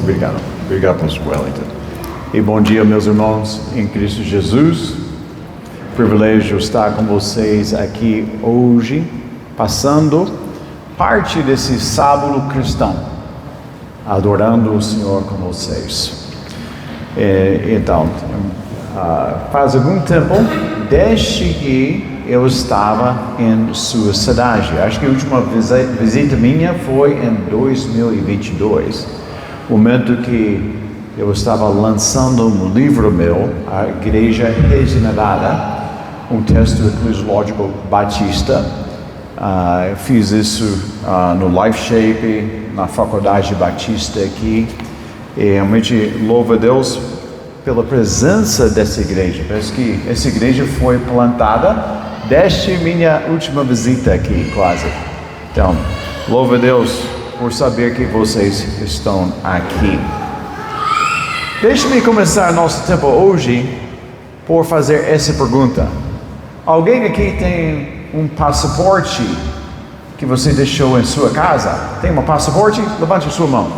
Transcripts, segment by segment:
Obrigado. Obrigado, Pastor Wellington. E bom dia, meus irmãos em Cristo Jesus. Privilégio estar com vocês aqui hoje, passando parte desse sábado cristão, adorando o Senhor com vocês. Então, faz algum tempo, desde que eu estava em sua cidade. Acho que a última visita minha foi em 2022, momento que eu estava lançando um livro meu, a Igreja Regenerada, um texto eclesiológico batista. Fiz isso no Life Shape, na Faculdade Batista aqui. E realmente louvo a Deus pela presença dessa igreja. Parece que essa igreja foi plantada desde minha última visita aqui, quase. Então, louvo a Deus por saber que vocês estão aqui. Deixe-me começar nosso tempo hoje por fazer essa pergunta. Alguém aqui tem um passaporte que você deixou em sua casa? Tem um passaporte? Levante a sua mão.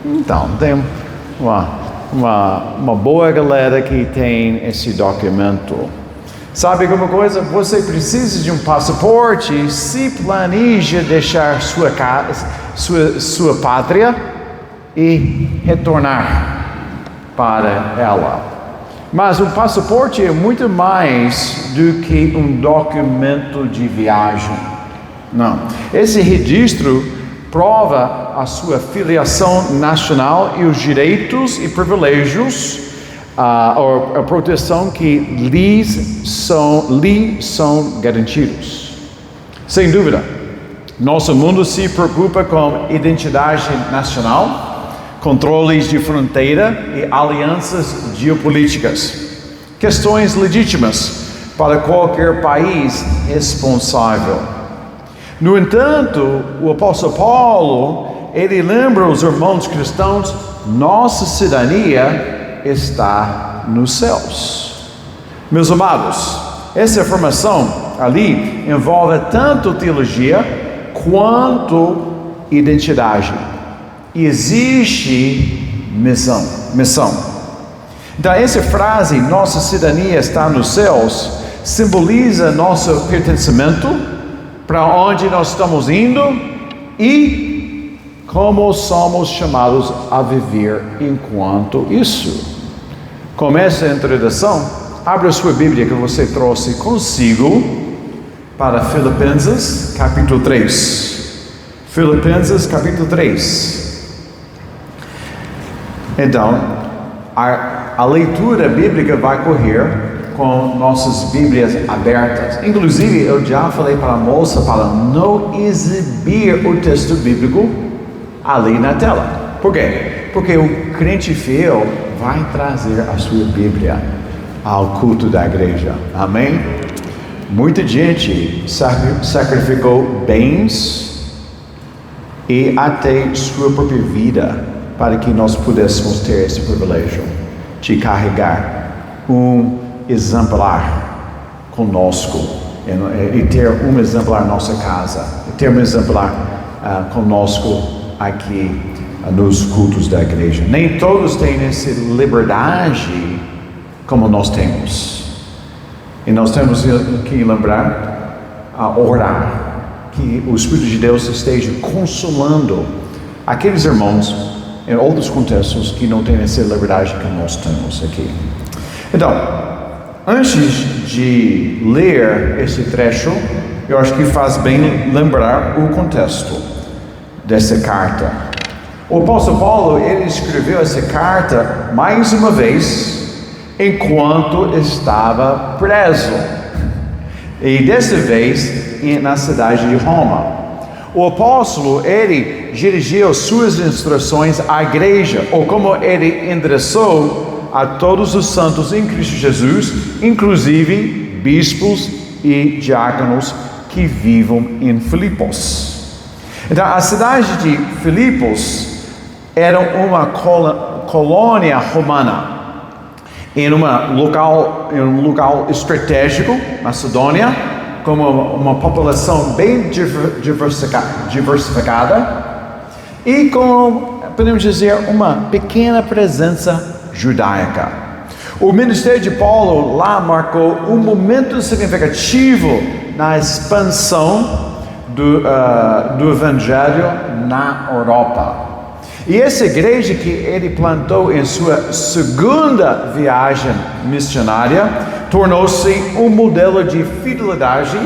Então, tem uma boa galera que tem esse documento. Sabe alguma coisa? Você precisa de um passaporte, se planeja deixar sua casa, sua pátria e retornar para ela. Mas um passaporte é muito mais do que um documento de viagem. Não. Esse registro prova a sua filiação nacional e os direitos e privilégios, a proteção que lhe são garantidos. Sem dúvida, nosso mundo se preocupa com identidade nacional, controles de fronteira e alianças geopolíticas. Questões legítimas para qualquer país responsável. No entanto, o apóstolo Paulo, ele lembra os irmãos cristãos, nossa cidadania está nos céus. Meus amados, essa afirmação ali envolve tanto teologia quanto identidade. E existe missão. Então, essa frase, nossa cidadania está nos céus, simboliza nosso pertencimento, para onde nós estamos indo e como somos chamados a viver enquanto isso. Com essa introdução, abra sua Bíblia que você trouxe consigo para Filipenses capítulo 3. Filipenses capítulo 3. Então, a leitura bíblica vai correr com nossas Bíblias abertas. Inclusive, eu já falei para a moça para não exibir o texto bíblico ali na tela. Por quê? Porque o crente fiel vai trazer a sua Bíblia ao culto da igreja. Amém? Muita gente sacrificou bens e até sua própria vida para que nós pudéssemos ter esse privilégio de carregar um exemplar conosco e ter um exemplar na nossa casa, e ter um exemplar conosco aqui nos cultos da igreja. Nem todos têm essa liberdade como nós temos. E nós temos que lembrar, orar, que o Espírito de Deus esteja consolando aqueles irmãos em outros contextos que não têm essa liberdade que nós temos aqui. Então, antes de ler esse trecho, eu acho que faz bem lembrar o contexto dessa carta. O apóstolo Paulo, ele escreveu essa carta mais uma vez enquanto estava preso. E dessa vez na cidade de Roma. O apóstolo, ele dirigiu suas instruções à igreja, ou como ele endereçou a todos os santos em Cristo Jesus, inclusive bispos e diáconos que vivam em Filipos. Então, a cidade de Filipos era uma colônia romana, em um local estratégico, Macedônia, com uma população bem diversificada e com podemos dizer, uma pequena presença judaica. O ministério de Paulo lá marcou um momento significativo na expansão do Evangelho na Europa. E essa igreja que ele plantou em sua segunda viagem missionária tornou-se um modelo de fidelidade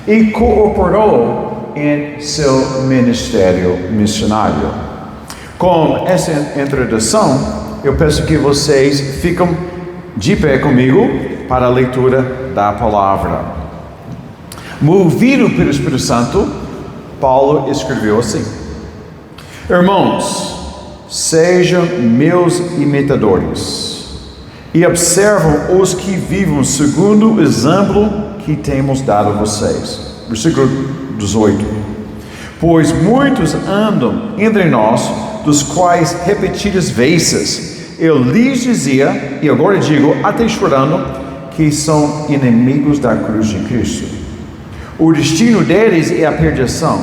e cooperou em seu ministério missionário. Com essa introdução, eu peço que vocês fiquem de pé comigo para a leitura da palavra. Movido pelo Espírito Santo, Paulo escreveu assim: Irmãos, sejam meus imitadores e observam os que vivem segundo o exemplo que temos dado a vocês. Versículo 18. Pois muitos andam entre nós, dos quais repetidas vezes eu lhes dizia, e agora digo, até chorando, que são inimigos da cruz de Cristo. O destino deles é a perdição,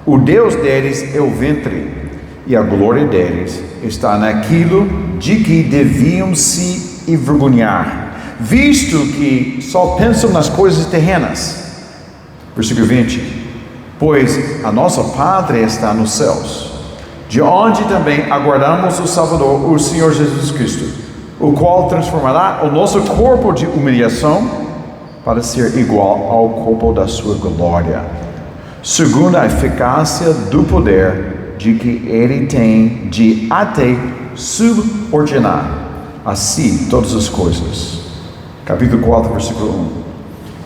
o Deus deles é o ventre, e a glória deles está naquilo de que deviam se envergonhar, visto que só pensam nas coisas terrenas. Versículo 20. Pois a nossa pátria está nos céus, de onde também aguardamos o Salvador, o Senhor Jesus Cristo, o qual transformará o nosso corpo de humilhação para ser igual ao corpo da sua glória, segundo a eficácia do poder de que ele tem de até subordinar a si todas as coisas. Capítulo 4, versículo 1.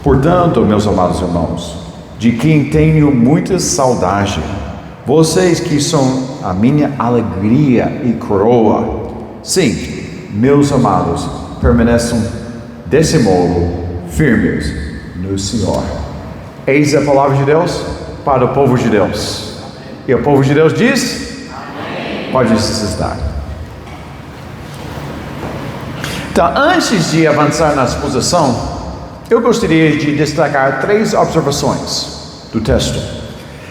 Portanto, meus amados irmãos, de quem tenho muita saudade, vocês que são a minha alegria e coroa, sim, meus amados, permaneçam desse modo firmes no Senhor. Eis a palavra de Deus para o povo de Deus. E o povo de Deus diz: amém. Pode se sentar. Então, antes de avançar na exposição, eu gostaria de destacar 3 observações do texto.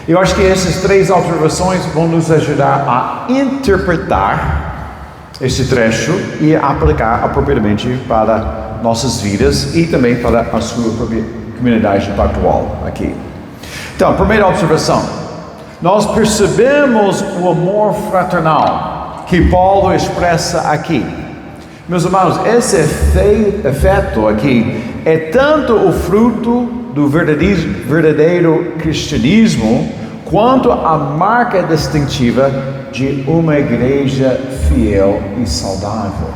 Eu acho que essas 3 observações vão nos ajudar a interpretar esse trecho e aplicar apropriadamente para nossas vidas e também para a sua própria comunidade atual aqui. Então, primeira observação: nós percebemos o amor fraternal que Paulo expressa aqui. Meus irmãos, esse efeito aqui é tanto o fruto do verdadeiro cristianismo, quanto a marca distintiva de uma igreja fiel e saudável.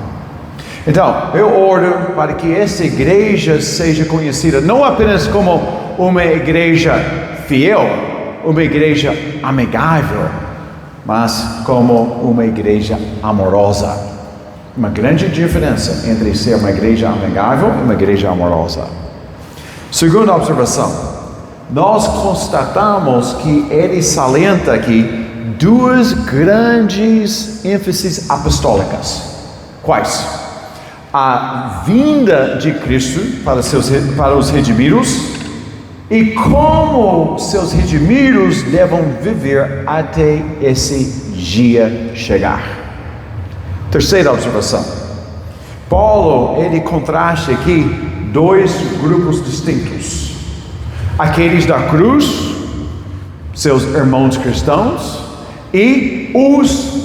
Então, eu oro para que essa igreja seja conhecida não apenas como uma igreja fiel, uma igreja amigável, mas como uma igreja amorosa. Uma grande diferença entre ser uma igreja amigável e uma igreja amorosa. Segunda observação: nós constatamos que ele salienta aqui 2 grandes ênfases apostólicas. Quais? A vinda de Cristo para os redimidos e como seus redimidos devem viver até esse dia chegar. Terceira observação: Paulo, ele contrasta aqui 2 grupos distintos. Aqueles da cruz, seus irmãos cristãos, e os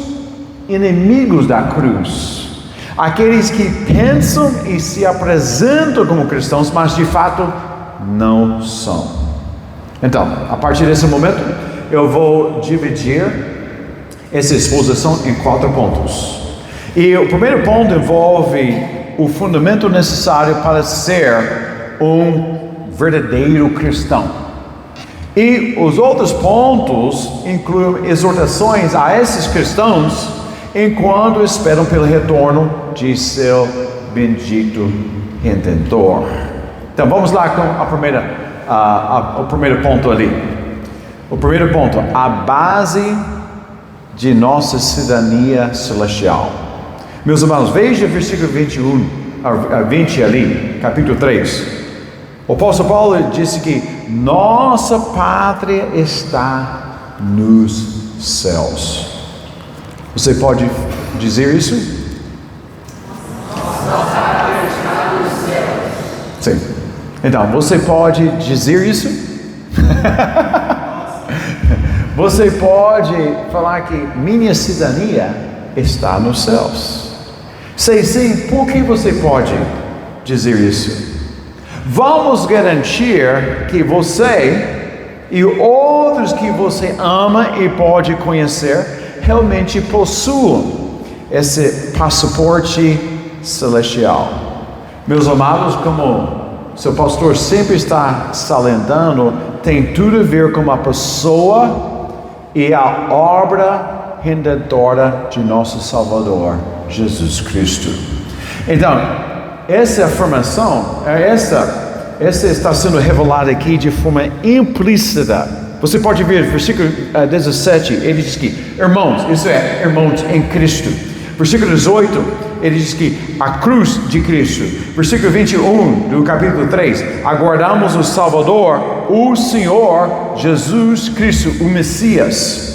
inimigos da cruz. Aqueles que pensam e se apresentam como cristãos, mas de fato não são. Então, a partir desse momento, eu vou dividir essa exposição em 4 pontos. E o primeiro ponto envolve o fundamento necessário para ser um verdadeiro cristão. E os outros pontos incluem exortações a esses cristãos enquanto esperam pelo retorno de seu bendito Redentor. Então vamos lá com o primeiro ponto ali. O primeiro ponto: a base de nossa cidadania celestial. Meus irmãos, veja o versículo 20 ali, capítulo 3. O apóstolo Paulo disse que nossa pátria está nos céus. Você pode dizer isso? Sim. Então, você pode dizer isso? Você pode falar que minha cidadania está nos céus. Sim, por que você pode dizer isso? Vamos garantir que você e outros que você ama e pode conhecer realmente possuam esse passaporte celestial. Meus amados, como seu pastor sempre está salientando, tem tudo a ver com a pessoa e a obra redentora de nosso Salvador, Jesus Cristo. Então, essa afirmação, essa está sendo revelada aqui de forma implícita. Você pode ver, versículo 17, ele diz que, irmãos, isso é, irmãos em Cristo. Versículo 18, ele diz que a cruz de Cristo. Versículo 21 do capítulo 3, aguardamos o Salvador, o Senhor Jesus Cristo, o Messias.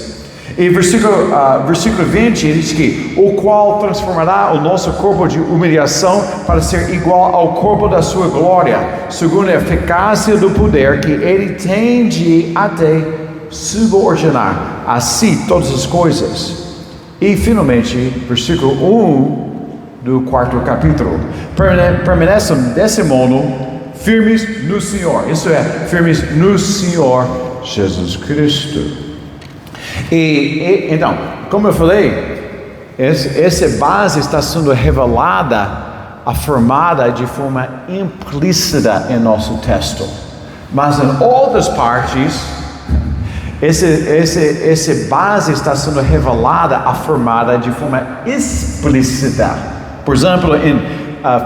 E versículo 20, ele diz que o qual transformará o nosso corpo de humilhação para ser igual ao corpo da sua glória, segundo a eficácia do poder que ele tem de até subordinar a si todas as coisas. E finalmente, versículo 1 do 4º capítulo, permaneçam desse modo firmes no Senhor, isso é, firmes no Senhor Jesus Cristo. E então, como eu falei, essa base está sendo revelada, afirmada de forma implícita em nosso texto. Mas em outras partes, essa base está sendo revelada, afirmada de forma explícita. Por exemplo, em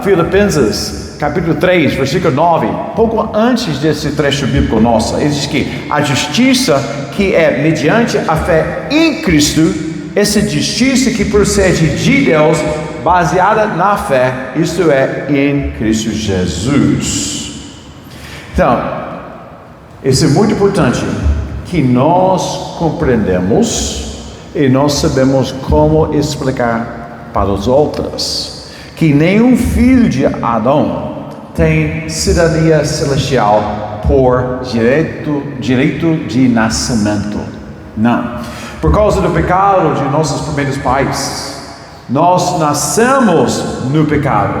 Filipenses, capítulo 3, versículo 9, pouco antes desse trecho bíblico nosso, ele diz que a justiça que é mediante a fé em Cristo, essa justiça que procede de Deus, baseada na fé, isto é, em Cristo Jesus. Então, isso é muito importante, que nós compreendemos e nós sabemos como explicar para os outros, que nenhum filho de Adão tem cidadania celestial por direito de nascimento. Não. Por causa do pecado de nossos primeiros pais, nós nascemos no pecado.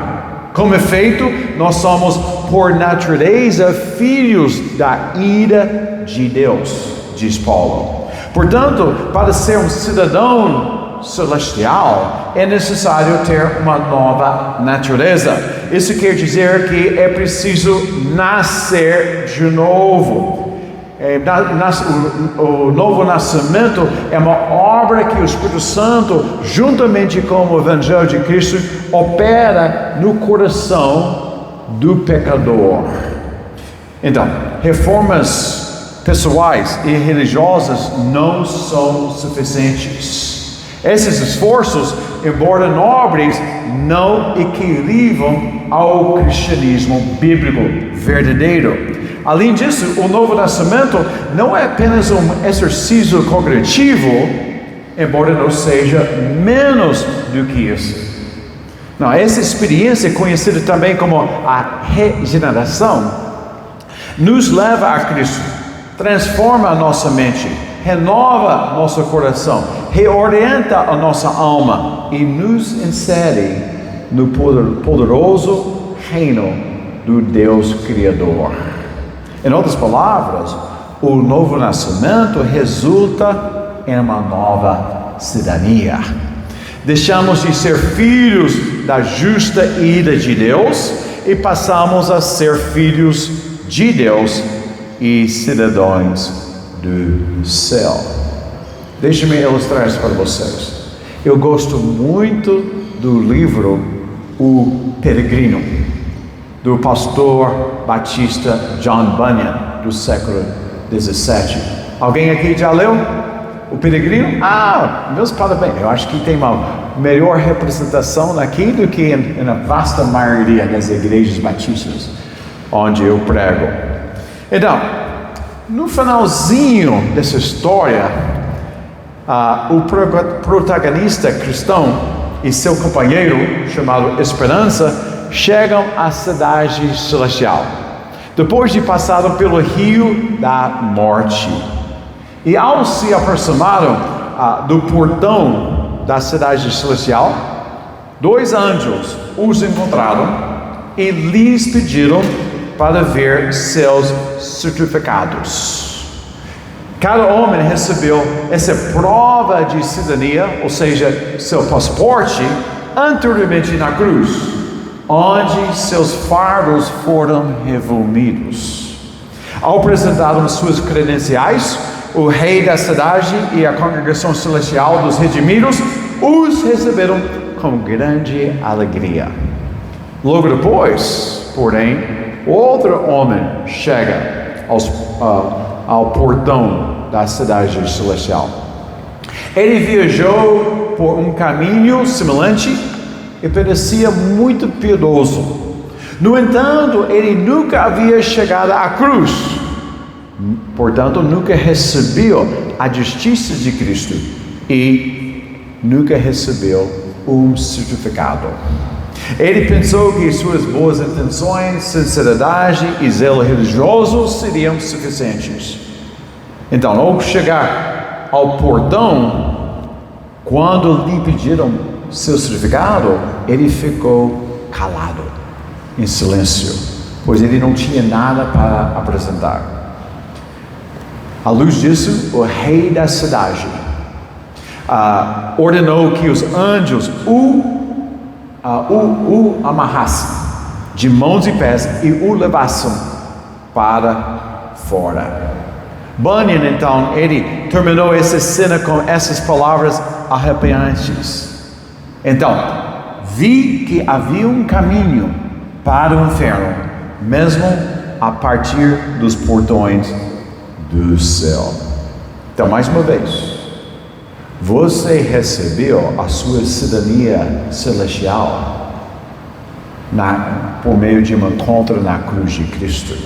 Como efeito, nós somos por natureza filhos da ira de Deus, diz Paulo. Portanto, para ser um cidadão celestial, é necessário ter uma nova natureza. Isso quer dizer que é preciso nascer de novo. O novo nascimento é uma obra que o Espírito Santo, juntamente com o Evangelho de Cristo, opera no coração do pecador. Então, reformas pessoais e religiosas não são suficientes. Esses esforços, embora nobres, não equilibram ao cristianismo bíblico verdadeiro. Além disso, o novo nascimento não é apenas um exercício cognitivo, embora não seja menos do que isso. Não, essa experiência, conhecida também como a regeneração, nos leva a Cristo, transforma a nossa mente, renova nosso coração, reorienta a nossa alma e nos insere no poderoso reino do Deus Criador. Em outras palavras, o novo nascimento resulta em uma nova cidadania. Deixamos de ser filhos da justa ira de Deus e passamos a ser filhos de Deus e cidadãos do céu. Deixe-me ilustrar isso para vocês. Eu gosto muito do livro O Peregrino, do pastor batista John Bunyan, do século 17. Alguém aqui já leu O Peregrino? Meus parabéns. Eu acho que tem uma melhor representação aqui do que na vasta maioria das igrejas batistas onde eu prego. Então, no finalzinho dessa história, o protagonista cristão e seu companheiro, chamado Esperança, chegam à cidade celestial, depois de passarem pelo rio da morte. E ao se aproximaram do portão da cidade celestial, 2 anjos os encontraram e lhes pediram para ver seus certificados. Cada homem recebeu essa prova de cidadania, ou seja, seu passaporte, anteriormente na cruz, onde seus fardos foram removidos. Ao apresentarem suas credenciais, o rei da cidade e a congregação celestial dos redimidos os receberam com grande alegria. Logo depois, porém, outro homem chega ao portão da cidade celestial. Ele viajou por um caminho semelhante e parecia muito piedoso. No entanto, ele nunca havia chegado à cruz, portanto, nunca recebeu a justiça de Cristo e nunca recebeu um certificado. Ele pensou que suas boas intenções, sinceridade e zelo religioso seriam suficientes. Então, ao chegar ao portão, quando lhe pediram seu certificado, ele ficou calado, em silêncio, pois ele não tinha nada para apresentar. À luz disso, o rei da cidade ordenou que os anjos o amarrassem de mãos e pés e o levassem para fora. Bunyan, então, ele terminou essa cena com essas palavras arrepiantes. Então, vi que havia um caminho para o inferno, mesmo a partir dos portões do céu. Então, mais uma vez, você recebeu a sua cidadania celestial por meio de um encontro na cruz de Cristo?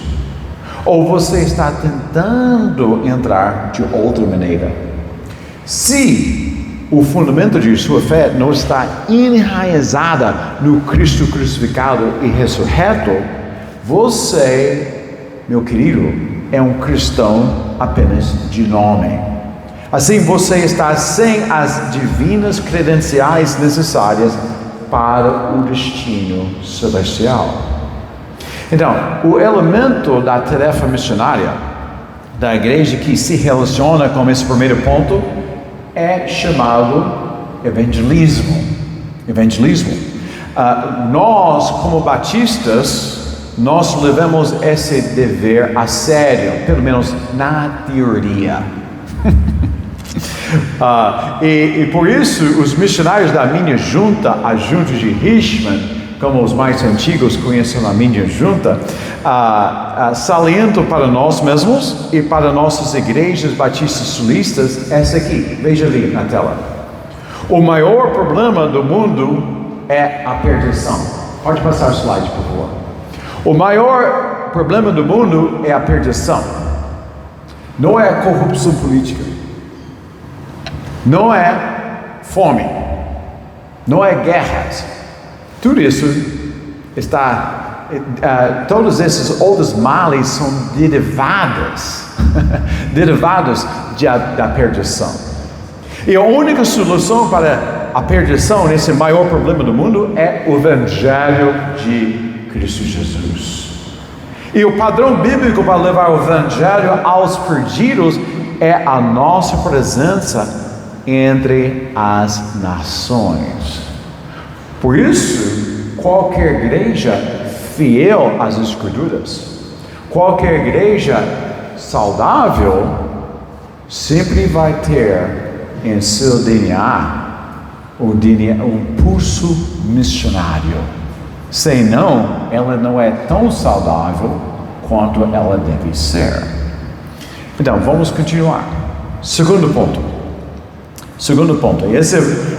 Ou você está tentando entrar de outra maneira? Se o fundamento de sua fé não está enraizada no Cristo crucificado e ressurreto, você, meu querido, é um cristão apenas de nome. Assim, você está sem as divinas credenciais necessárias para o destino celestial. Então, o elemento da tarefa missionária da igreja que se relaciona com esse primeiro ponto é chamado evangelismo. Nós, como batistas, nós levamos esse dever a sério, pelo menos na teoria. E por isso os missionários da minha junta, a junta de Richmond, como os mais antigos conhecem a minha junta, saliento para nós mesmos e para nossas igrejas batistas sulistas essa aqui, veja ali na tela. O maior problema do mundo é a perdição. Pode passar o slide, por favor. O maior problema do mundo é a perdição. Não é a corrupção política, não é fome, não é guerras. Tudo isso está, todos esses outros males são derivados da perdição. E a única solução para a perdição, nesse maior problema do mundo, é o Evangelho de Cristo Jesus. E o padrão bíblico para levar o Evangelho aos perdidos é a nossa presença entre as nações. Por isso, qualquer igreja fiel às Escrituras, qualquer igreja saudável, sempre vai ter em seu DNA um pulso missionário. Senão, ela não é tão saudável quanto ela deve ser. Então, vamos continuar. Segundo ponto,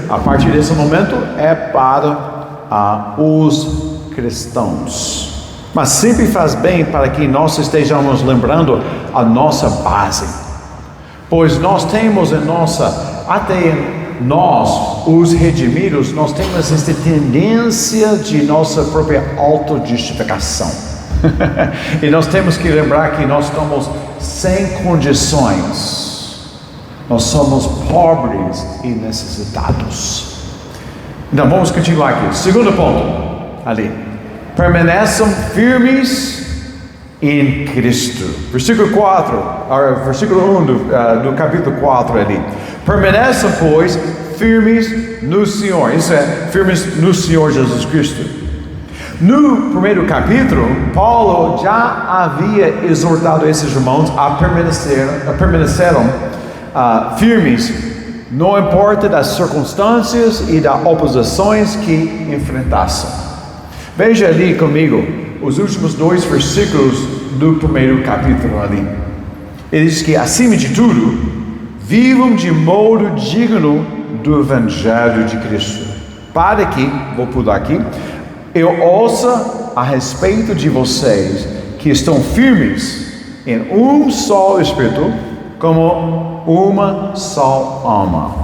a partir desse momento é para os cristãos. Mas sempre faz bem para que nós estejamos lembrando a nossa base. Pois nós temos em nossa até nós, os redimidos, nós temos essa tendência de nossa própria autojustificação. E nós temos que lembrar que nós estamos sem condições. Nós somos pobres e necessitados. Então vamos continuar aqui. Segundo ponto, ali. Permaneçam firmes em Cristo. Versículo 1 do capítulo 4 ali. Permaneçam, pois, firmes no Senhor. Isso é, firmes no Senhor Jesus Cristo. No primeiro capítulo, Paulo já havia exortado esses irmãos a permanecerem firmes, não importa das circunstâncias e das oposições que enfrentassem. Veja ali comigo os últimos 2 versículos do primeiro capítulo ali. Ele diz que, acima de tudo, vivam de modo digno do Evangelho de Cristo, para que, vou pular aqui, eu ouça a respeito de vocês que estão firmes em um só Espírito, como uma só alma,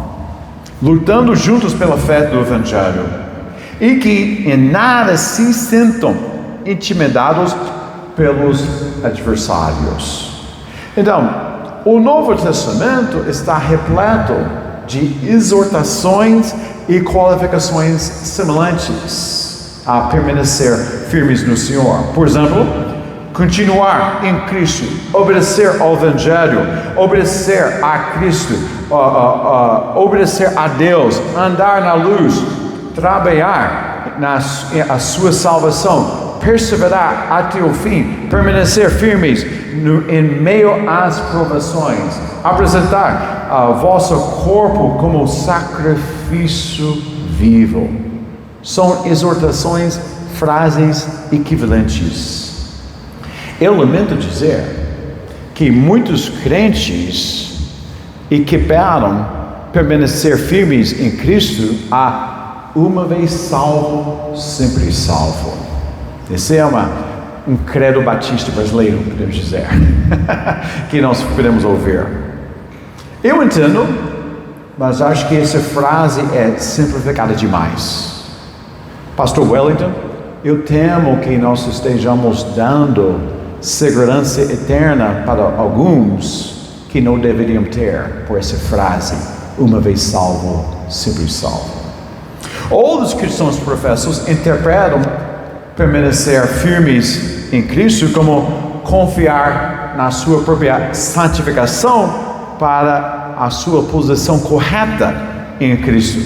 lutando juntos pela fé do Evangelho, e que em nada se sintam intimidados pelos adversários. Então, o Novo Testamento está repleto de exortações e qualificações semelhantes a permanecer firmes no Senhor. Por exemplo, continuar em Cristo, obedecer ao Evangelho, obedecer a Cristo, obedecer a Deus, andar na luz, trabalhar a sua salvação, perseverar até o fim, permanecer firmes em meio às provações, apresentar vosso corpo como sacrifício vivo. São exortações, frases equivalentes. Eu lamento dizer que muitos crentes equiparam permanecer firmes em Cristo a uma vez salvo, sempre salvo. Esse é um credo batista brasileiro, podemos dizer, que nós podemos ouvir. Eu entendo, mas acho que essa frase é simplificada demais. Pastor Wellington, eu temo que nós estejamos dando segurança eterna para alguns que não deveriam ter por essa frase, uma vez salvo, sempre salvo. Outros cristãos professos interpretam permanecer firmes em Cristo como confiar na sua própria santificação para a sua posição correta em Cristo.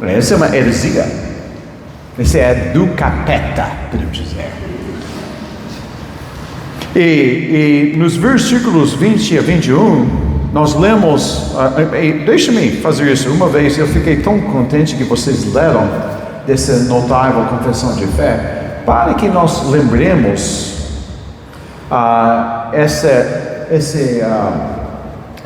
Essa é uma heresia. Esse é do capeta, podemos dizer. E nos versículos 20 a 21, nós lemos, deixa-me fazer isso uma vez, eu fiquei tão contente que vocês leram dessa notável confissão de fé, para que nós lembremos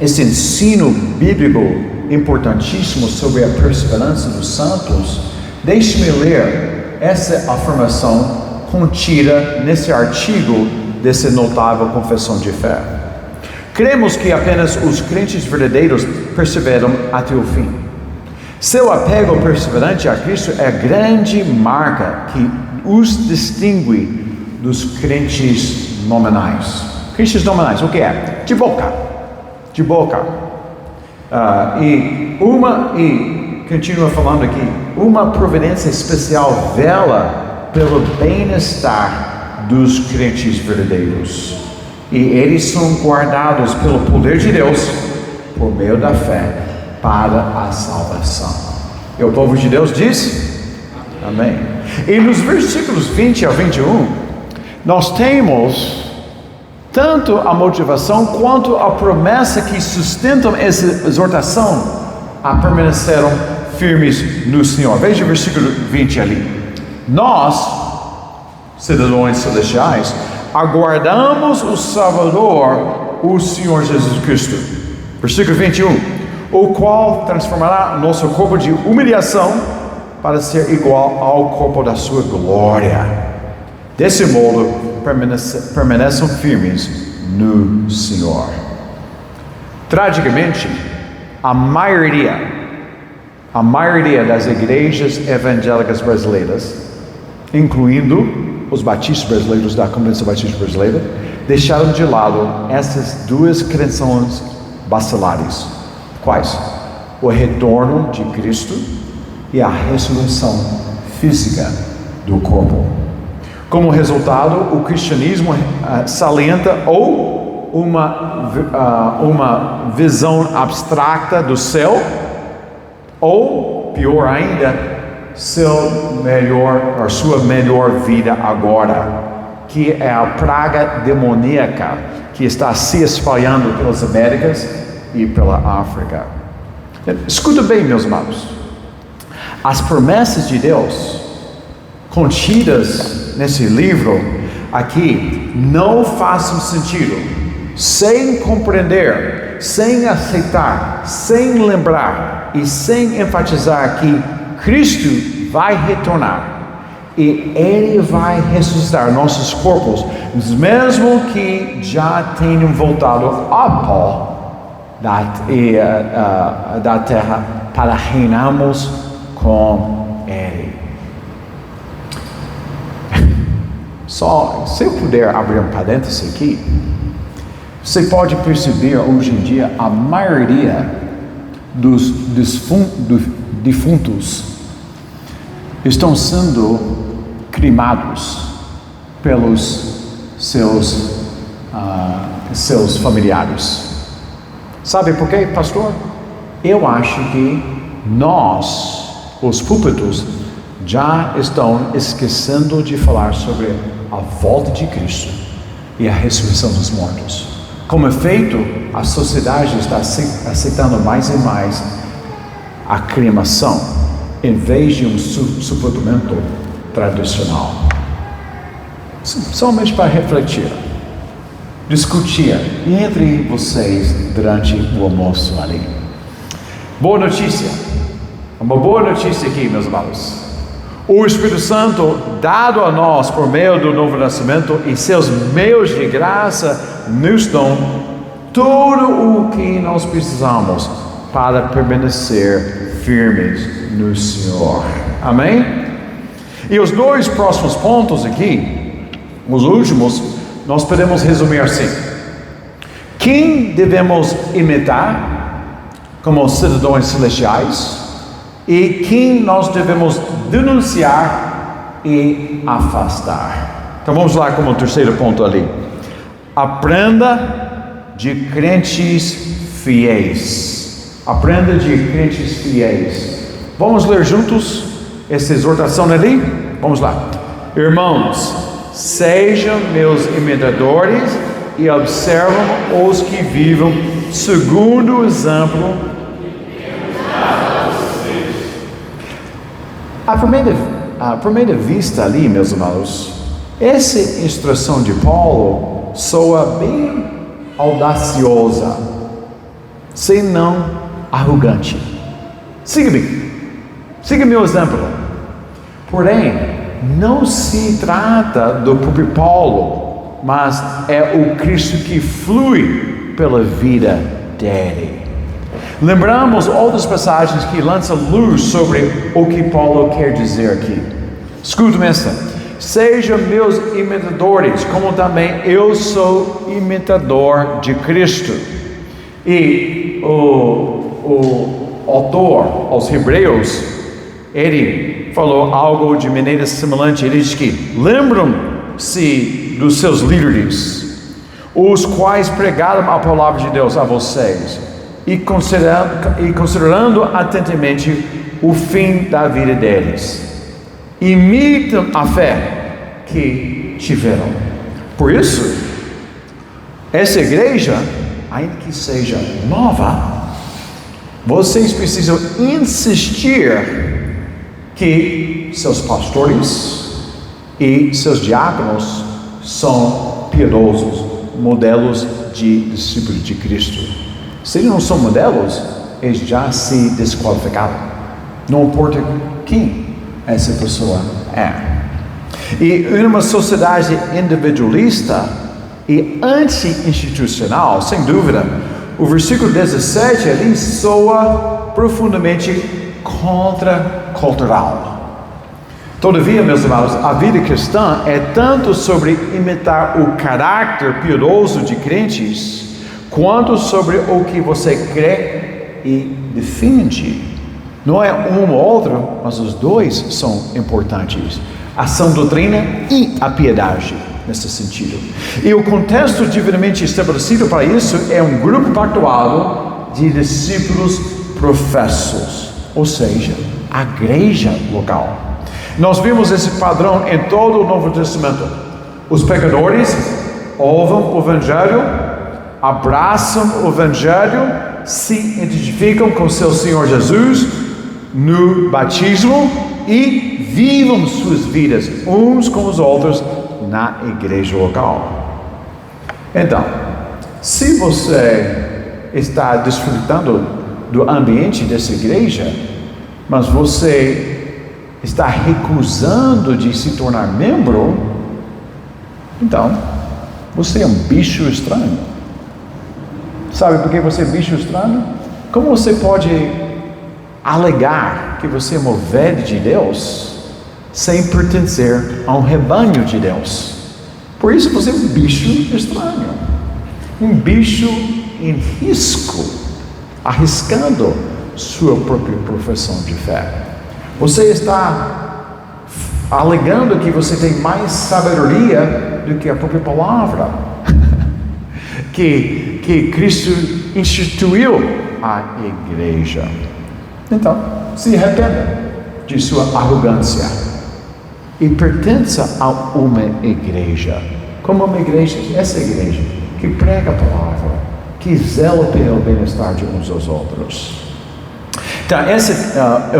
esse ensino bíblico importantíssimo sobre a perseverança dos santos. Deixe-me ler essa afirmação contida nesse artigo dessa notável confissão de fé. Cremos que apenas os crentes verdadeiros perseveram até o fim. Seu apego perseverante a Cristo é a grande marca que os distingue dos crentes nominais. Crentes nominais, o que é? De boca. E continua falando aqui, uma providência especial vela pelo bem-estar dos crentes verdadeiros. E eles são guardados pelo poder de Deus, por meio da fé, para a salvação. E o povo de Deus diz? Amém. E nos versículos 20 a 21, nós temos tanto a motivação quanto a promessa que sustentam essa exortação a permanecerem firmes no Senhor. Veja o versículo 20 ali. Nós, cidadãos celestiais, aguardamos o Salvador, o Senhor Jesus Cristo. Versículo 21. O qual transformará nosso corpo de humilhação para ser igual ao corpo da sua glória. Desse modo, permaneçam firmes no Senhor. Tragicamente, a maioria das igrejas evangélicas brasileiras, incluindo os batistas brasileiros da Convenção Batista Brasileira, deixaram de lado essas duas crenças basilares. Quais? O retorno de Cristo e a ressurreição física do corpo. Como resultado, o cristianismo salienta ou uma visão abstrata do céu, ou, pior ainda, sua melhor vida agora, que é a praga demoníaca que está se espalhando pelas Américas e pela África. Escuta bem, meus irmãos. As promessas de Deus contidas nesse livro aqui não fazem sentido sem compreender, sem aceitar, sem lembrar e sem enfatizar que Cristo vai retornar e Ele vai ressuscitar nossos corpos, mesmo que já tenham voltado ao pó da terra para reinarmos com Ele. Só, se eu puder abrir um parêntese aqui, você pode perceber hoje em dia a maioria dos defuntos estão sendo cremados pelos seus familiares. Sabe por quê, pastor? Eu acho que nós, os púlpitos, já estão esquecendo de falar sobre a volta de Cristo e a ressurreição dos mortos. Como efeito, a sociedade está aceitando mais e mais a cremação, em vez de um sepultamento tradicional. Somente para refletir, discutir entre vocês durante o almoço ali. Boa notícia, uma boa notícia aqui, meus irmãos. O Espírito Santo, dado a nós por meio do novo nascimento e seus meios de graça, nos dão tudo o que nós precisamos para permanecer firmes no Senhor. Amém? E os dois próximos pontos aqui, os últimos, nós podemos resumir assim: quem devemos imitar como cidadãos celestiais e quem nós devemos denunciar e afastar. Então vamos lá como o terceiro ponto ali. Aprenda de crentes fiéis. Aprenda de crentes fiéis. Vamos ler juntos essa exortação ali? Vamos lá. Irmãos, sejam meus imitadores e observam os que vivam segundo o exemplo. À primeira vista ali, meus irmãos, essa instrução de Paulo soa bem audaciosa, se não arrogante. Siga-me, siga meu exemplo. Porém, não se trata do próprio Paulo, mas é o Cristo que flui pela vida dele. Lembramos outras passagens que lançam luz sobre o que Paulo quer dizer aqui. Escuta-me esta: sejam meus imitadores, como também eu sou imitador de Cristo. E o autor aos Hebreus, ele falou algo de maneira semelhante. Ele diz que lembram-se dos seus líderes, os quais pregaram a palavra de Deus a vocês, e considerando atentamente o fim da vida deles, imitam a fé que tiveram. Por isso, essa igreja, ainda que seja nova, vocês precisam insistir que seus pastores e seus diáconos são piedosos, modelos de discípulos de Cristo. Se eles não são modelos, eles já se desqualificaram. Não importa quem essa pessoa é. E em uma sociedade individualista e anti-institucional, sem dúvida, O versículo 17 ali soa profundamente contracultural. Todavia, meus irmãos, a vida cristã é tanto sobre imitar o caráter piedoso de crentes, quanto sobre o que você crê e defende. Não é um ou outro, mas os dois são importantes. A sã doutrina e a piedade, nesse sentido. E o contexto divinamente estabelecido para isso é um grupo pactuado de discípulos professos, ou seja, a igreja local. Nós vimos esse padrão em todo o Novo Testamento. Os pecadores ouvem o Evangelho, abraçam o Evangelho, se identificam com seu Senhor Jesus no batismo e vivam suas vidas uns com os outros na igreja local. Então, se você está desfrutando do ambiente dessa igreja, mas você está recusando de se tornar membro, então você é um bicho estranho. Sabe por que você é bicho estranho? Como você pode alegar que você é uma ovelha de Deus sem pertencer a um rebanho de Deus? Por isso você é um bicho estranho, um bicho em risco, arriscando sua própria profissão de fé. Você está alegando que você tem mais sabedoria do que a própria palavra que Cristo instituiu a igreja. Então, se arrependa de sua arrogância e pertença a uma igreja, como uma igreja, essa igreja, que prega a palavra, que zela pelo bem-estar de uns aos outros. Então,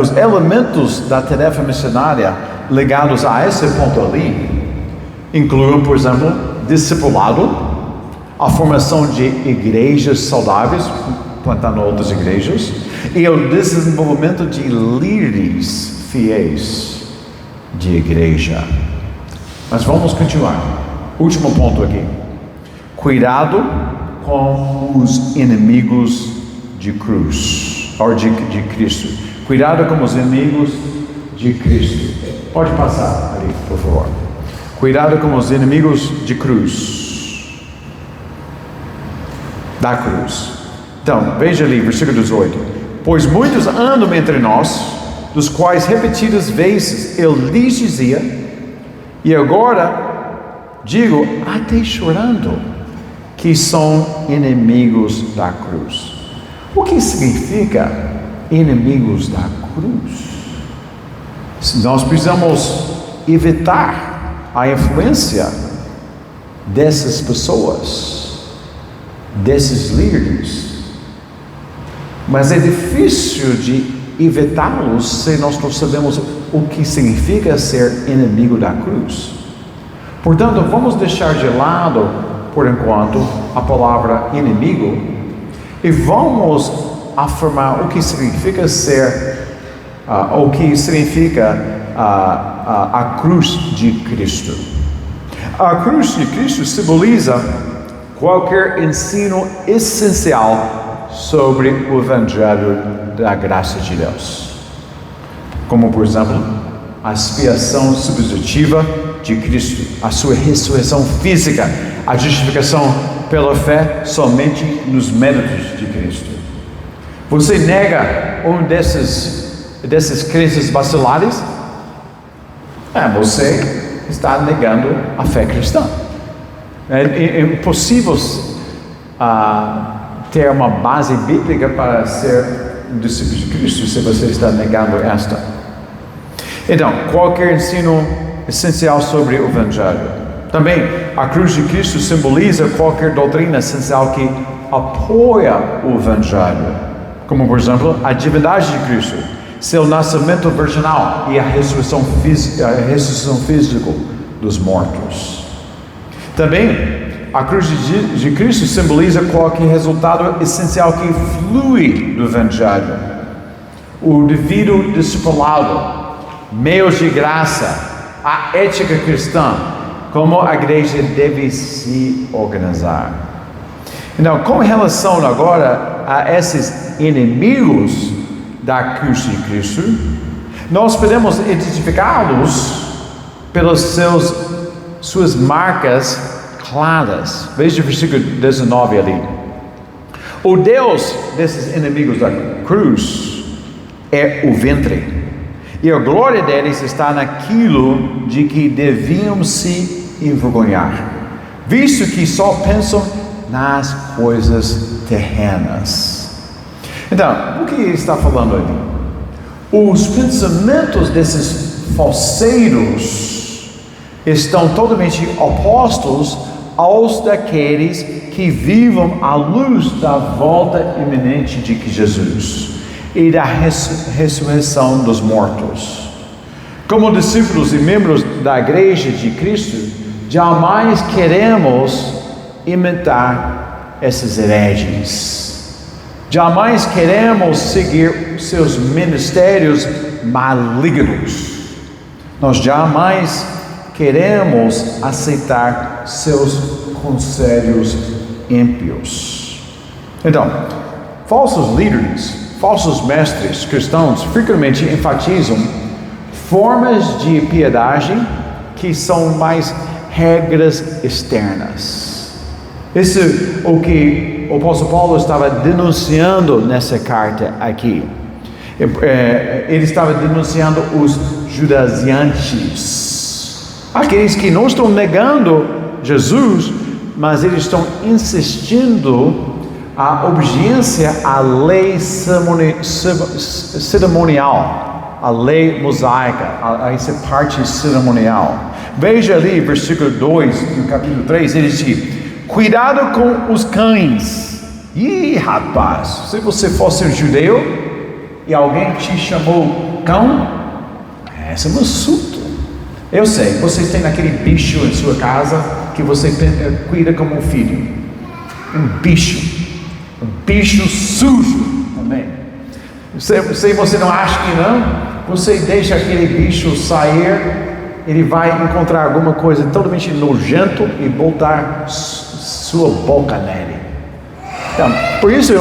os elementos da tarefa missionária ligados a esse ponto ali incluem, por exemplo, discipulado, a formação de igrejas saudáveis, plantando outras igrejas, e o desenvolvimento de líderes fiéis de igreja. Mas vamos continuar. Último ponto aqui. Cuidado com os inimigos de cruz. Ou de Cristo. Cuidado com os inimigos de Cristo. Pode passar ali, por favor. Cuidado com os inimigos de cruz. Da cruz. Então, veja ali, versículo 18. Pois muitos andam entre nós, dos quais repetidas vezes eu lhes dizia, e agora digo, até chorando, que são inimigos da cruz. O que significa inimigos da cruz? Nós precisamos evitar a influência dessas pessoas, desses líderes. Mas é difícil de evitá-los se nós não sabemos o que significa ser inimigo da cruz. Portanto, vamos deixar de lado, por enquanto, a palavra inimigo e vamos afirmar o que significa ser, o que significa a cruz de Cristo. A cruz de Cristo simboliza qualquer ensino essencial sobre o Evangelho da graça de Deus. Como, por exemplo, a expiação substitutiva de Cristo, a sua ressurreição física, a justificação pela fé somente nos méritos de Cristo. Você nega um desses crenças vacilares? Você está negando a fé cristã. É impossível ter uma base bíblica para ser um discípulo de Cristo se você está negando esta. Então, qualquer ensino essencial sobre o Evangelho. Também, a cruz de Cristo simboliza qualquer doutrina essencial que apoia o Evangelho, como, por exemplo, a divindade de Cristo, seu nascimento virginal e a ressurreição física dos mortos. Também, a cruz de Cristo simboliza qualquer resultado essencial que flui do Evangelho, o devido discipulado, meios de graça, a ética cristã, como a igreja deve se organizar. Então, com relação agora a esses inimigos da cruz de Cristo, nós podemos identificá-los pelas suas marcas claras. Veja o versículo 19 ali. O Deus desses inimigos da cruz é o ventre, e a glória deles está naquilo de que deviam se envergonhar, visto que só pensam nas coisas terrenas. Então, o que ele está falando ali? Os pensamentos desses falseiros estão totalmente opostos aos daqueles que vivam à luz da volta iminente de Jesus e da ressurreição dos mortos. Como discípulos e membros da Igreja de Cristo, jamais queremos imitar esses hereges. Jamais queremos seguir seus ministérios malignos. Nós jamais queremos aceitar seus conselhos ímpios. Então, falsos líderes, falsos mestres cristãos frequentemente enfatizam formas de piedade que são mais regras externas. Isso é o que o apóstolo Paulo estava denunciando nessa carta aqui. Ele estava denunciando os judaizantes, aqueles que não estão negando Jesus, mas eles estão insistindo a obediência à lei cerimonial, a lei mosaica, a essa parte cerimonial. Veja ali, versículo 2, no capítulo 3, ele diz: cuidado com os cães. Ih, rapaz, se você fosse um judeu e alguém te chamou cão, esse é um assunto. Eu sei, vocês têm aquele bicho em sua casa que você cuida como um filho. Um bicho sujo também. Se você não acha que não, você deixa aquele bicho sair, ele vai encontrar alguma coisa totalmente nojento e botar sua boca nele. Então, por isso é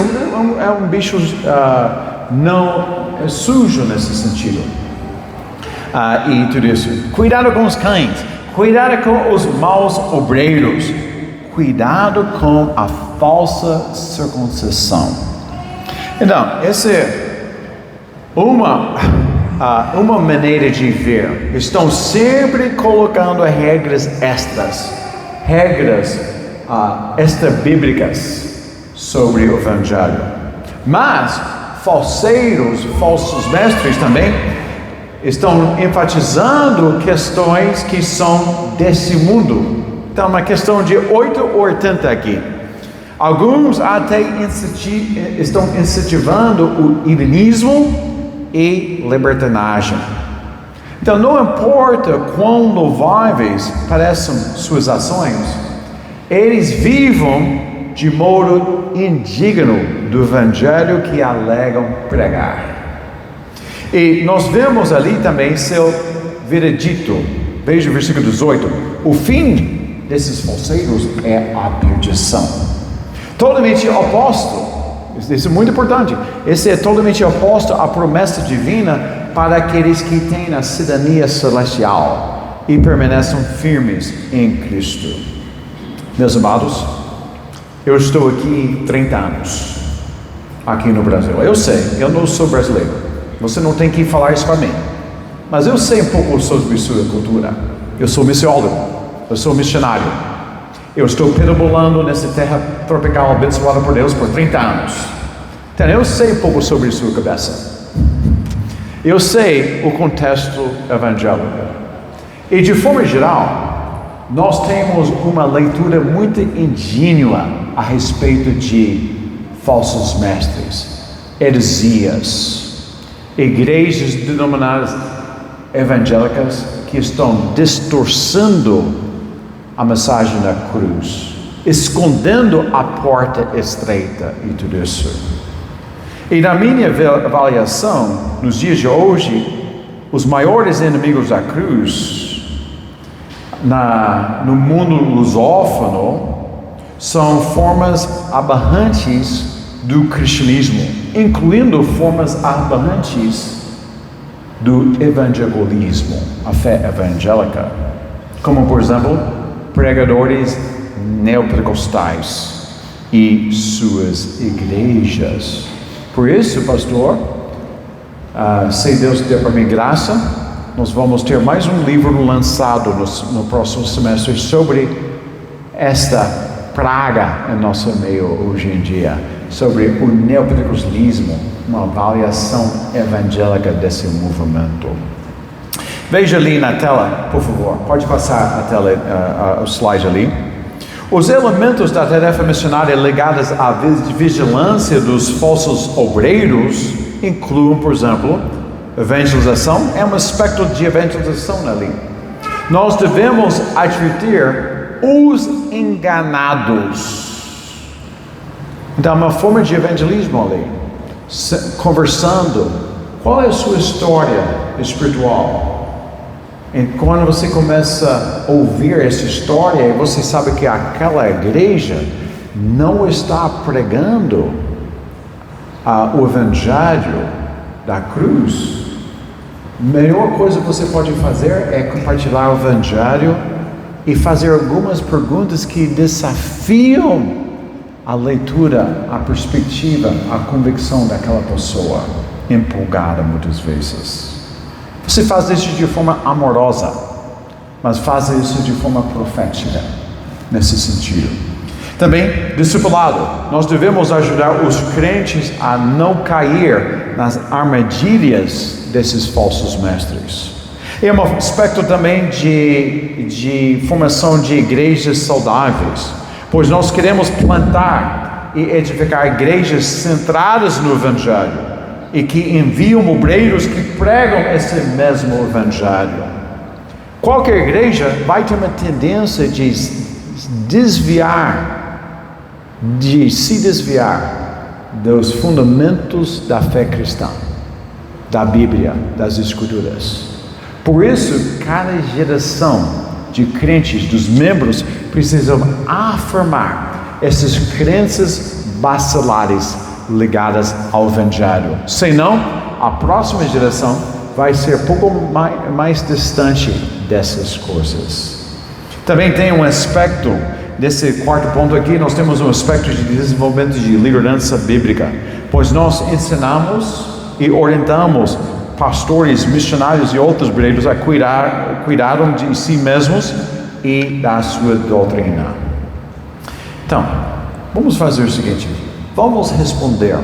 um bicho não sujo nesse sentido. E tudo isso. Cuidado com os cães, cuidado com os maus obreiros, cuidado com a falsa circuncisão. Então, essa é uma maneira de ver. Estão sempre colocando regras extras, regras extra-bíblicas sobre o Evangelho. Mas falseiros, falsos mestres também estão enfatizando questões que são desse mundo. Então, uma questão de 8 ou 80 aqui. Alguns até estão incentivando o hedonismo e libertinagem. Então, não importa quão louváveis pareçam suas ações, eles vivem de modo indigno do Evangelho que alegam pregar. E nós vemos ali também seu veredito. Veja o versículo 18. O fim desses falseiros é a perdição. Totalmente oposto. Isso é muito importante. Esse é totalmente oposto à promessa divina para aqueles que têm a cidadania celestial e permanecem firmes em Cristo. Meus amados, eu estou aqui 30 anos, aqui no Brasil. Eu sei, eu não sou brasileiro. Você não tem que falar isso para mim. Mas eu sei um pouco sobre sua cultura. Eu sou missiólogo, eu sou missionário. Eu estou perambulando nessa terra tropical abençoada por Deus por 30 anos. Então eu sei um pouco sobre sua cabeça. Eu sei o contexto evangélico. E de forma geral, nós temos uma leitura muito ingênua a respeito de falsos mestres, heresias, igrejas denominadas evangélicas que estão distorcendo a mensagem da cruz, escondendo a porta estreita e tudo isso. E na minha avaliação, nos dias de hoje, os maiores inimigos da cruz no mundo lusófono são formas aberrantes do cristianismo, incluindo formas aberrantes do evangelismo, a fé evangélica, como por exemplo, pregadores neopentecostais e suas igrejas. Por isso, pastor, se Deus der para mim graça, nós vamos ter mais um livro lançado no próximo semestre sobre esta praga em nosso meio hoje em dia, sobre o neopentecostalismo, uma avaliação evangélica desse movimento. Veja ali na tela, por favor, pode passar a tela, o slide ali. Os elementos da tarefa missionária ligados à vigilância dos falsos obreiros incluem, por exemplo, evangelização. É um aspecto de evangelização ali. Nós devemos advertir os enganados. Então, uma forma de evangelismo ali, conversando. Qual é a sua história espiritual? E quando você começa a ouvir essa história, e você sabe que aquela igreja não está pregando o evangelho da cruz, a melhor coisa que você pode fazer é compartilhar o evangelho e fazer algumas perguntas que desafiam a leitura, a perspectiva, a convicção daquela pessoa empolgada muitas vezes. Você faz isso de forma amorosa, mas faz isso de forma profética, nesse sentido. Também, discipulado. Nós devemos ajudar os crentes a não cair nas armadilhas desses falsos mestres. É um aspecto também de formação de igrejas saudáveis, pois nós queremos plantar e edificar igrejas centradas no Evangelho e que enviam obreiros que pregam esse mesmo Evangelho. Qualquer igreja vai ter uma tendência de se desviar dos fundamentos da fé cristã, da Bíblia, das Escrituras. Por isso, cada geração de crentes, dos membros, precisam afirmar essas crenças basilares ligadas ao Evangelho. Senão, a próxima geração vai ser pouco mais distante dessas coisas. Também tem um aspecto, desse quarto ponto aqui, nós temos um aspecto de desenvolvimento de liderança bíblica, pois nós ensinamos e orientamos pastores, missionários e outros obreiros a cuidaram de si mesmos e da sua doutrina. Então, vamos fazer o seguinte, vamos responder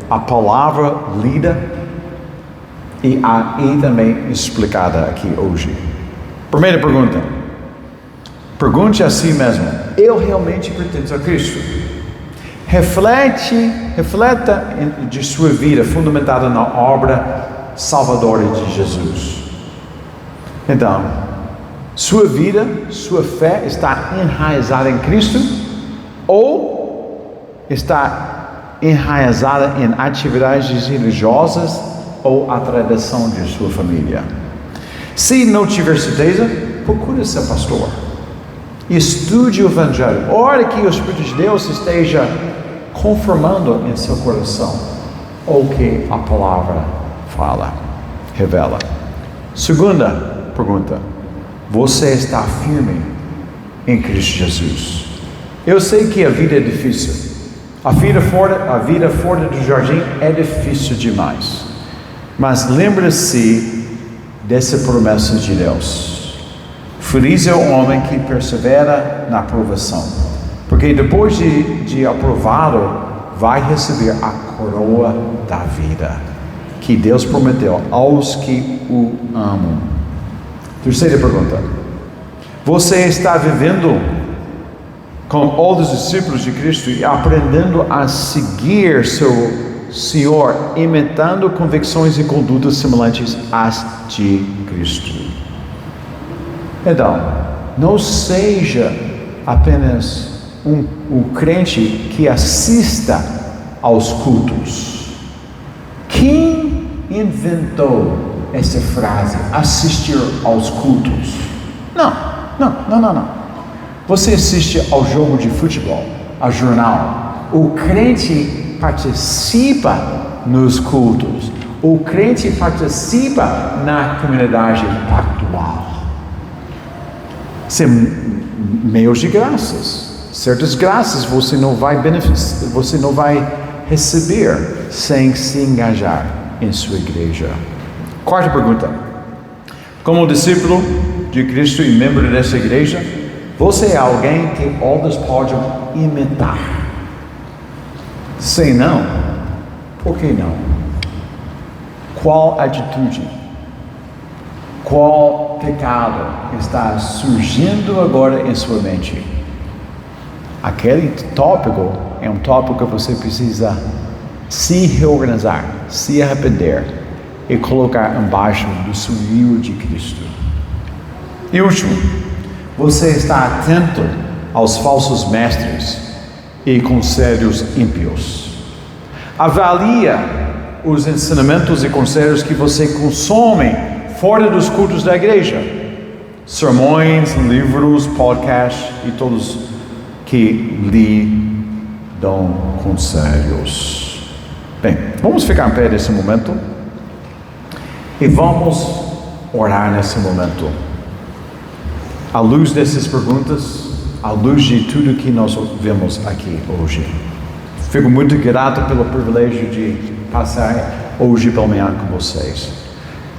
a palavra lida e também explicada aqui hoje. Primeira pergunta, pergunte a si mesmo, eu realmente pertenço a Cristo? Refleta de sua vida fundamentada na obra salvadora de Jesus. Então, sua vida, sua fé está enraizada em Cristo ou está enraizada em atividades religiosas ou a tradição de sua família? Se não tiver certeza, procure seu pastor. Estude o Evangelho. Ore que o Espírito de Deus esteja confirmando em seu coração o que a palavra fala, revela. Segunda pergunta, você está firme em Cristo Jesus? Eu sei que a vida é difícil. A vida fora do jardim é difícil demais. Mas lembre-se dessa promessa de Deus. Feliz é o homem que persevera na provação, porque depois de aprovado, vai receber a coroa da vida, que Deus prometeu aos que o amam. Terceira pergunta, você está vivendo com outros discípulos de Cristo e aprendendo a seguir seu Senhor, imitando convicções e condutas semelhantes às de Cristo? Então, não seja apenas um crente que assista aos cultos. Quem inventou essa frase, assistir aos cultos? Não. Você assiste ao jogo de futebol, a jornal. O crente participa nos cultos. O crente participa na comunidade pactual. Sem meios de graças. Certas graças você não vai beneficiar, você não vai receber sem se engajar em sua igreja. Quarta pergunta. Como discípulo de Cristo e membro dessa igreja, você é alguém que outros podem imitar? Se não, por que não? Qual atitude? Qual pecado está surgindo agora em sua mente? Aquele tópico é um tópico que você precisa se reorganizar, se arrepender e colocar embaixo do senhorio de Cristo. E último, você está atento aos falsos mestres e conselhos ímpios. Avalia os ensinamentos e conselhos que você consome fora dos cultos da igreja. Sermões, livros, podcasts e todos que lhe dão conselhos. Bem, vamos ficar em pé nesse momento e vamos orar nesse momento. À luz dessas perguntas, à luz de tudo que nós vemos aqui hoje. Fico muito grato pelo privilégio de passar hoje pela manhã com vocês.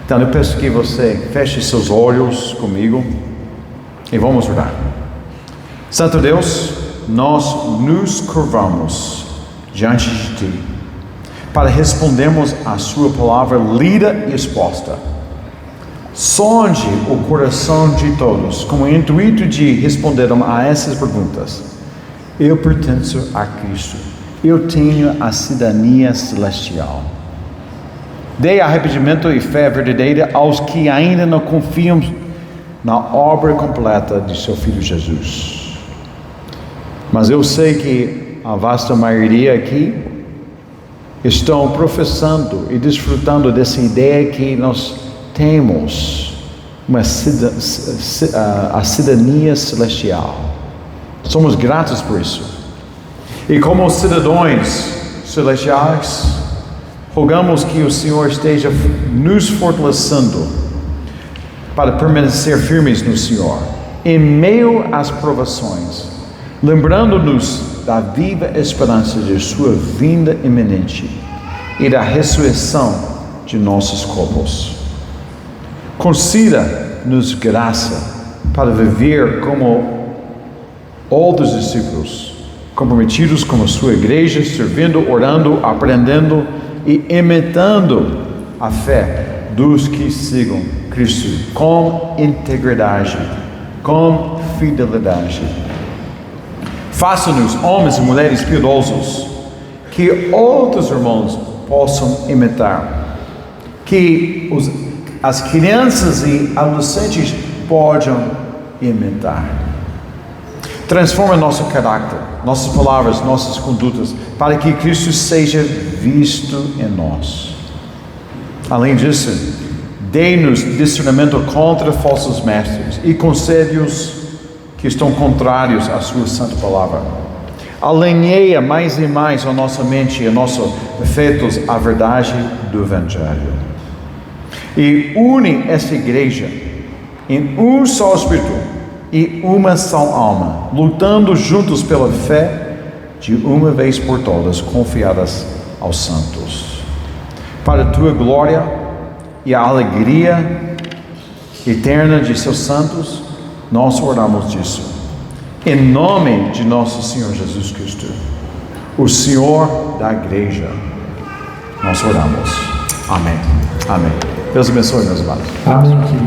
Então eu peço que você feche seus olhos comigo e vamos orar. Santo Deus, nós nos curvamos diante de Ti para respondermos a Sua palavra lida e exposta. Sonde o coração de todos com o intuito de responder a essas perguntas. Eu pertenço a Cristo. Eu tenho a cidadania celestial. Dê arrependimento e fé verdadeira aos que ainda não confiam na obra completa de seu Filho Jesus. Mas eu sei que a vasta maioria aqui estão professando e desfrutando dessa ideia que nós temos a cidadania celestial. Somos gratos por isso. E como cidadãos celestiais, rogamos que o Senhor esteja nos fortalecendo para permanecer firmes no Senhor, em meio às provações, lembrando-nos da viva esperança de sua vinda iminente e da ressurreição de nossos corpos. Conceda-nos graça para viver como outros discípulos, comprometidos com a sua igreja, servindo, orando, aprendendo e imitando a fé dos que sigam Cristo com integridade, com fidelidade. Faça-nos homens e mulheres piedosos, que outros irmãos possam imitar, que as crianças e adolescentes possam imitar. Transforma nosso caráter, nossas palavras, nossas condutas, para que Cristo seja visto em nós. Além disso, dê-nos discernimento contra falsos mestres e concede-os que estão contrários à sua santa palavra. Alinheia mais e mais a nossa mente e a nossos afetos à verdade do Evangelho. E une esta igreja em um só Espírito e uma só alma, lutando juntos pela fé de uma vez por todas, confiadas aos santos. Para a tua glória e a alegria eterna de seus santos, nós oramos disso. Em nome de nosso Senhor Jesus Cristo, o Senhor da igreja, nós oramos. Amém. Amém. Deus abençoe, meus amados. Amém.